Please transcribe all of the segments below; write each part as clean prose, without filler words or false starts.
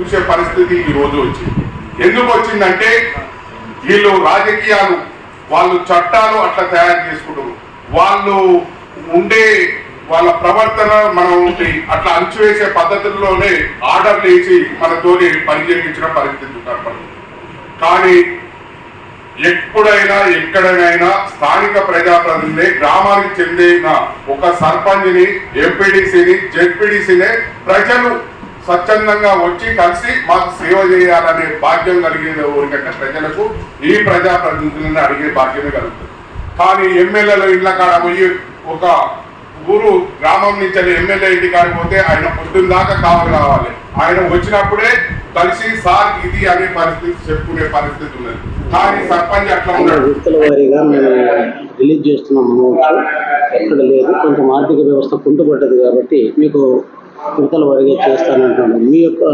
చూసే పరిస్థితి ఈ రోజు వచ్చింది. ఎందుకు వచ్చిందంటే వీళ్ళు రాజకీయాలు, వాళ్ళు చట్టాలు అట్లా తయారు చేసుకుంటారు, వాళ్ళు ఉండే వాళ్ళ ప్రవర్తన మనం అట్లా అంచువేసే పద్ధతుల్లోనే ఆర్డర్లు వేసి మనతోని పని చేయించిన పరిస్థితి కనపడుతుంది. కానీ ఎప్పుడైనా ఎక్కడైనా స్థానిక ప్రజాప్రతినిధి గ్రామానికి చెందిన ఒక సర్పంచ్ని, ఎంపీడీసీని, జెడ్పీడీసీని ప్రజలు స్వచ్ఛందంగా వచ్చి కలిసి మాకు సేవ చేయాలనే భాగ్యం కలిగేది ఊరికంటే ప్రజలకు ఈ ప్రజాప్రతినిధులను అడిగే భాగ్యమే కలుగుతుంది. కానీ ఎమ్మెల్యేలు ఇళ్ళ కాడ పోయి ఒక ఊరు గ్రామం నుంచి ఎమ్మెల్యే ఇంటి కాడికి పోతే ఆయన పొద్దున్న దాకా కావాలి, ఆయన వచ్చినప్పుడే కలిసి సార్ ఇది అనే పరిస్థితి చెప్పుకునే పరిస్థితి ఉన్నది. కానీ సర్పంచ్ అట్లా ఉన్నాడు. విడతల వారీగా మేము రిలీజ్ చేస్తున్నాం అనవచ్చు, ఎక్కడ లేదు, కొంచెం ఆర్థిక వ్యవస్థ కుంటుపడ్డది కాబట్టి మీకు విడతల వారీగా చేస్తానంటున్నాను. మీ యొక్క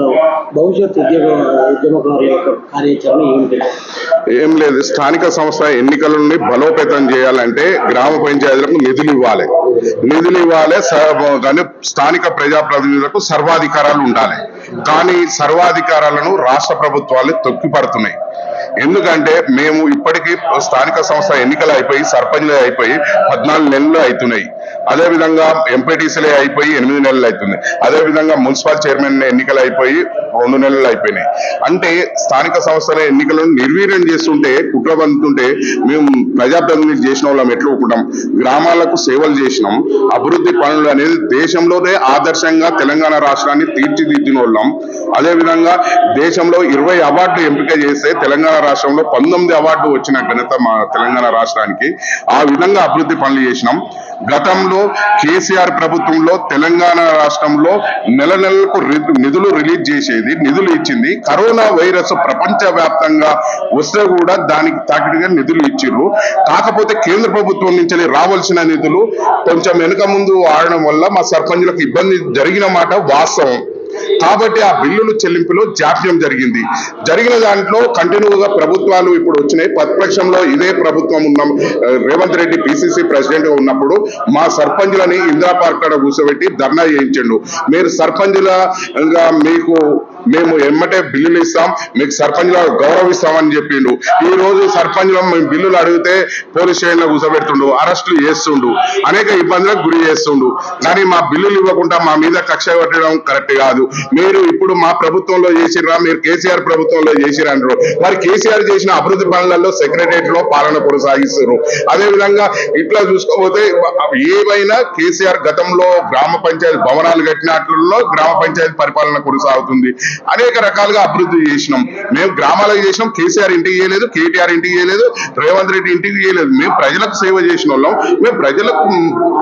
భవిష్యత్ ఉద్యమకారుల యొక్క కార్యాచరణ ఏమిటి? ఏం లేదు, స్థానిక సంస్థ ఎన్నికలని బలోపేతం చేయాలంటే గ్రామ పంచాయతీలకు నిధులు ఇవ్వాలి, కానీ స్థానిక ప్రజాప్రతినిధులకు సర్వాధికారాలు ఉండాలి. కానీ సర్వాధికారాలను రాష్ట్ర ప్రభుత్వాలు తొక్కిపడుతున్నాయి. ఎందుకంటే మేము ఇప్పటికీ స్థానిక సంస్థ ఎన్నికలు అయిపోయి సర్పంచ్లే అయిపోయి 14 నెలలు అవుతున్నాయి. అదేవిధంగా ఎంపీటీసీలే అయిపోయి 8 నెలలు అవుతుంది. అదేవిధంగా మున్సిపల్ చైర్మన్ ఎన్నికలు అయిపోయి 2 నెలలు అయిపోయినాయి. అంటే స్థానిక సంస్థల ఎన్నికలను నిర్వీర్యం చేస్తుంటే, కుట్ర బందుతుంటే మేము ప్రజాప్రతినిధులు చేసిన వాళ్ళం ఎట్లా ఒప్పుకుంటాం? గ్రామాలకు సేవలు చేసినాం, అభివృద్ధి పనులు అనేది దేశంలోనే ఆదర్శంగా తెలంగాణ రాష్ట్రాన్ని తీర్చిదిద్దిన వాళ్ళం. అదేవిధంగా దేశంలో 20 అవార్డులు ఎంపిక చేస్తే తెలంగాణ రాష్ట్రంలో 19 అవార్డు వచ్చిన ఘనత మా తెలంగాణ రాష్ట్రానికి. ఆ విధంగా అభివృద్ధి పనులు చేసినాం. గతంలో కేసీఆర్ ప్రభుత్వంలో తెలంగాణ రాష్ట్రంలో నెల నెలలకు నిధులు రిలీజ్ చేసేది, నిధులు ఇచ్చింది. కరోనా వైరస్ ప్రపంచ వ్యాప్తంగా వస్తే కూడా దానికి తాకిడిగా నిధులు ఇచ్చిర్రు. కాకపోతే కేంద్ర ప్రభుత్వం నుంచి రావాల్సిన నిధులు కొంచెం వెనుక ముందు ఆడడం వల్ల మా సర్పంచులకు ఇబ్బంది జరిగిన మాట వాస్తవం. కాబట్టి ఆ బిల్లులు చెల్లింపులో జాప్యం జరిగిన దాంట్లో కంటిన్యూగా ప్రభుత్వాలు ఇప్పుడు వచ్చినాయి. ప్రతిపక్షంలో ఇదే ప్రభుత్వం ఉన్నాం, రేవంత్ రెడ్డి పిసిసి ప్రెసిడెంట్ గా ఉన్నప్పుడు మా సర్పంచులని ఇందిరా పార్క్ కాడ కూర్చోబెట్టి ధర్నా చేయించండు. మీరు సర్పంచులుగా మేము ఎమ్మటే బిల్లులు ఇస్తాం, మీకు సర్పంచ్ల గౌరవిస్తామని చెప్పిండు. ఈ రోజు సర్పంచ్ల మేము బిల్లులు అడిగితే పోలీస్ స్టేషన్ లో కూర్చోబెడుతుండు, అరెస్టులు చేస్తుండు, అనేక ఇబ్బందులకు గురి చేస్తుండు. కానీ మా బిల్లులు ఇవ్వకుండా మా మీద కక్ష పెట్టడం కరెక్ట్ కాదు. మీరు ఇప్పుడు మా ప్రభుత్వంలో చేసిర్రా, మీరు కేసీఆర్ ప్రభుత్వంలో చేసిరా అంటారు. మరి కేసీఆర్ చేసిన అభివృద్ధి పనులలో సెక్రటరియట్ లో పాలన కొనసాగిస్తారు. అదేవిధంగా ఇట్లా చూసుకోకపోతే ఏవైనా కేసీఆర్ గతంలో గ్రామ పంచాయతీ భవనాలు కట్టినట్లలో గ్రామ పంచాయతీ పరిపాలన కొనసాగుతుంది. అనేక రకాలుగా అభివృద్ధి చేసినాం. మేము గ్రామాలకు చేసినాం, కేసీఆర్ ఇంటికి చేయలేదు, కేటీఆర్ ఇంటికి చేయలేదు, రేవంత్ రెడ్డి ఇంటికి చేయలేదు. మేము ప్రజలకు సేవ చేసిన వాళ్ళం, మేము ప్రజలకు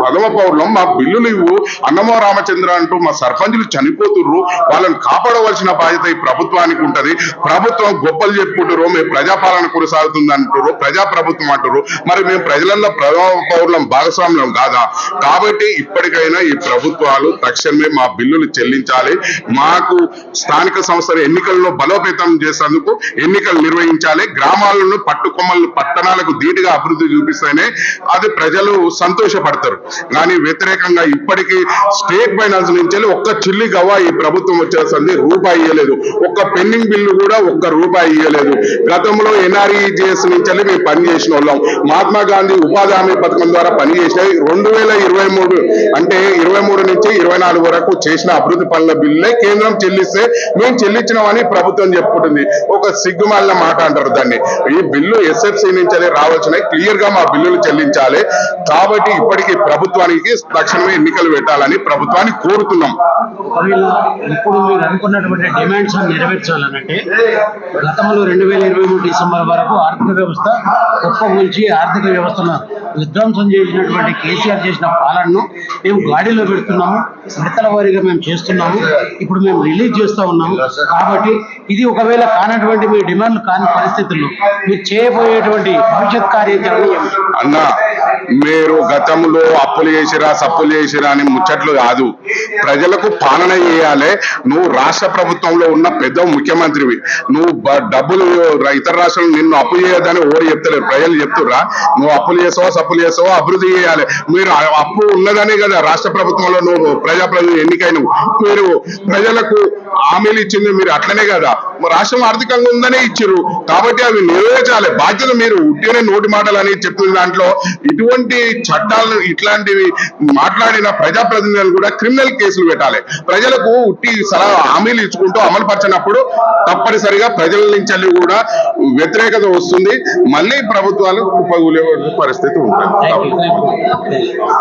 ప్రథమ పౌరులం. మా బిల్లులు ఇవ్వు, అన్నమో రామచంద్ర అంటూ మా సర్పంచులు చనిపోతుర్రు, వాళ్ళని కాపాడవలసిన బాధ్యత ఈ ప్రభుత్వానికి ఉంటది. ప్రభుత్వం గొప్పలు చెప్పుకుంటారు, మేము ప్రజాపాలన కొనసాగుతుంది అంటారు, ప్రజాప్రభుత్వం అంటారు. మరి మేము ప్రజలలో ప్రథమ పౌరులం, భాగస్వామ్యం కాదా? కాబట్టి ఇప్పటికైనా ఈ ప్రభుత్వాలు తక్షణమే మా బిల్లులు చెల్లించాలి. మాకు స్థానిక సంస్థల ఎన్నికల్లో బలోపేతం చేసేందుకు ఎన్నికలు నిర్వహించాలి. గ్రామాలను పట్టుకొమ్మలను పట్టణాలకు ధీటుగా అభివృద్ధి చూపిస్తేనే అది ప్రజలు సంతోషపడతారు. కానీ వ్యతిరేకంగా ఇప్పటికీ స్టేట్ ఫైనాన్స్ నుంచి ఒక్క చిల్లి గవ్వ ఈ ప్రభుత్వం వచ్చేస్తుంది, రూపాయి ఇవ్వలేదు. ఒక్క పెండింగ్ బిల్లు కూడా ఒక్క రూపాయి ఇవ్వలేదు. గతంలో ఎన్ఆర్ఈజిఎస్ నుంచి మేము పనిచేసిన వాళ్ళం. మహాత్మా గాంధీ ఉపాధి హామీ పథకం ద్వారా పనిచేసినాయి. 2023 అంటే 23 నుంచి 24 వరకు చేసిన అభివృద్ధి పనుల బిల్లులే కేంద్రం చెల్లిస్తే మేము చెల్లించినామని ప్రభుత్వం చెప్పుకుంటుంది. ఒక సిగ్గుమాలిన మాట అంటారు దాన్ని. ఈ బిల్లు ఎస్ఎఫ్సి నుంచి రావాల్సినవి క్లియర్ గా మా బిల్లులు చెల్లించాలి. కాబట్టి ఇప్పటికీ ప్రభుత్వానికి తక్షణమే ఎన్నికలు పెట్టాలని ప్రభుత్వాన్ని కోరుతున్నాం. ఇప్పుడు మీరు అనుకున్నటువంటి డిమాండ్స్ నెరవేర్చాలనంటే గతంలో 2023 డిసెంబర్ వరకు ఆర్థిక వ్యవస్థ కుప్పకూల్చి ఆర్థిక వ్యవస్థను విధ్వంసం చేసినటువంటి కేసీఆర్ చేసిన పాలనను మేము గాడిలో పెడుతున్నాము. విడతల వారీగా మేము చేస్తున్నాము. ఇప్పుడు మేము రిలీజ్ చేస్తూ ఉన్నాము. కాబట్టి ఇది ఒకవేళ కానటువంటి మీ డిమాండ్లు కాని పరిస్థితుల్లో మీరు చేయబోయేటువంటి భవిష్యత్ కార్యాచరణ అన్న మీరు గతంలో అప్పులు చేసిరా సప్పులు చేసిరా అని ముచ్చట్లు కాదు. ప్రజలకు పాలన చేయాలి. నువ్వు రాష్ట్ర ప్రభుత్వంలో ఉన్న పెద్ద ముఖ్యమంత్రివి. నువ్వు డబ్బులు ఇతర రాష్ట్రాలు నిన్ను అప్పు చేయొద్దని ఓడి చెప్తలేరు, ప్రజలు చెప్తుర్రా. నువ్వు అప్పులు చేసావో సప్పులు చేసావో అభివృద్ధి చేయాలి. మీరు అప్పు ఉన్నదనే కదా రాష్ట్ర ప్రభుత్వంలో నువ్వు ప్రజాప్రతినిధి ఎన్నికైన. మీరు ప్రజలకు హామీలు ఇచ్చింది మీరు అట్లనే కదా. రాష్ట్రం ఆర్థికంగా ఉందనే ఇచ్చిర్రు కాబట్టి అవి నెరవేర్చాలి. బాధ్యత మీరు ఉట్టినే నోటి మాటలు అని చెప్పిన దాంట్లో ఇటువంటి చట్టాలను ఇట్లాంటివి మాట్లాడిన ప్రజాప్రతినిధులను కూడా క్రిమినల్ కేసులు పెట్టాలి. ప్రజలకు ఉట్టి సలహా హామీలు ఇచ్చుకుంటూ అమలు పరిచినప్పుడు తప్పనిసరిగా ప్రజల నుంచి కూడా వ్యతిరేకత వస్తుంది. మళ్ళీ ప్రభుత్వాలు కుప్పగూలే పరిస్థితి ఉంటుంది. Thank you.